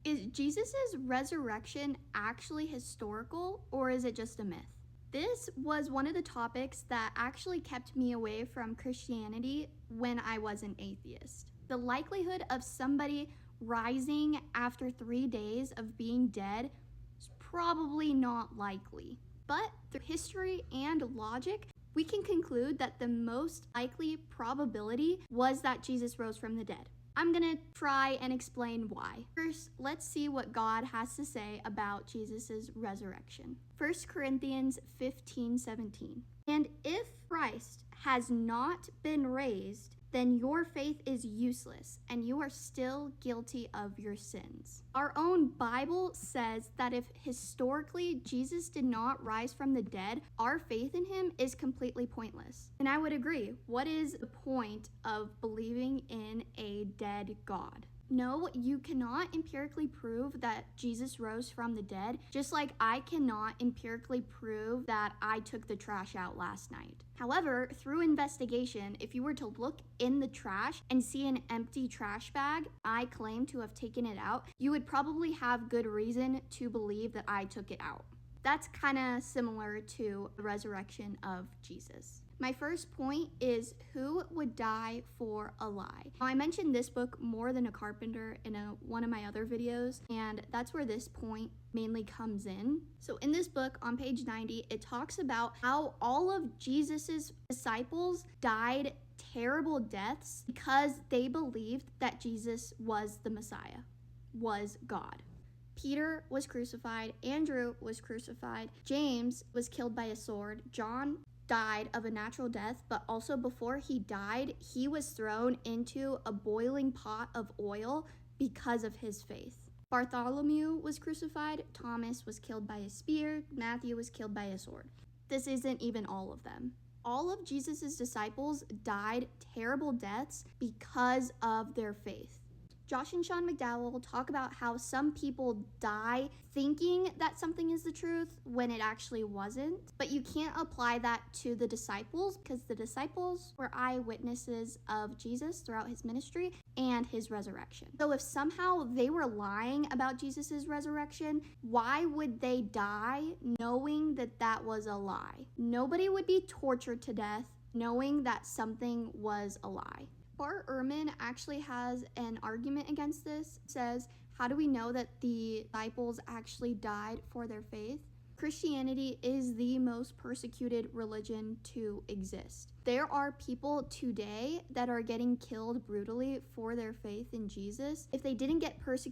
Is Jesus' resurrection actually historical, or is it just a myth? This was one of the topics that actually kept me away from Christianity when I was an atheist. The likelihood of somebody rising after 3 days of being dead is probably not likely. But through history and logic, we can conclude that the most likely probability was that Jesus rose from the dead. I'm gonna try and explain why. First, let's see what God has to say about Jesus' resurrection. 1 Corinthians 15:17. And if Christ has not been raised, then your faith is useless and you are still guilty of your sins. Our own Bible says that if historically Jesus did not rise from the dead, our faith in him is completely pointless. And I would agree. What is the point of believing in a dead God? No, you cannot empirically prove that Jesus rose from the dead, just like I cannot empirically prove that I took the trash out last night. However, through investigation, if you were to look in the trash and see an empty trash bag, I claim to have taken it out, you would probably have good reason to believe that I took it out. That's kind of similar to the resurrection of Jesus. My first point is who would die for a lie. Now, I mentioned this book, More Than a Carpenter, in one of my other videos, and that's where this point mainly comes in. So in this book on page 90, it talks about how all of Jesus's disciples died terrible deaths because they believed that Jesus was the Messiah, was God. Peter was crucified, Andrew was crucified, James was killed by a sword, John died of a natural death, but also before he died, he was thrown into a boiling pot of oil because of his faith. Bartholomew was crucified, Thomas was killed by a spear, Matthew was killed by a sword. This isn't even all of them. All of Jesus' disciples died terrible deaths because of their faith. Josh and Sean McDowell talk about how some people die thinking that something is the truth when it actually wasn't, but you can't apply that to the disciples because the disciples were eyewitnesses of Jesus throughout his ministry and his resurrection. So if somehow they were lying about Jesus' resurrection, why would they die knowing that that was a lie? Nobody would be tortured to death knowing that something was a lie. Bart Ehrman actually has an argument against this. It says, how do we know that the disciples actually died for their faith? Christianity is the most persecuted religion to exist. There are people today that are getting killed brutally for their faith in Jesus. If they didn't get persecuted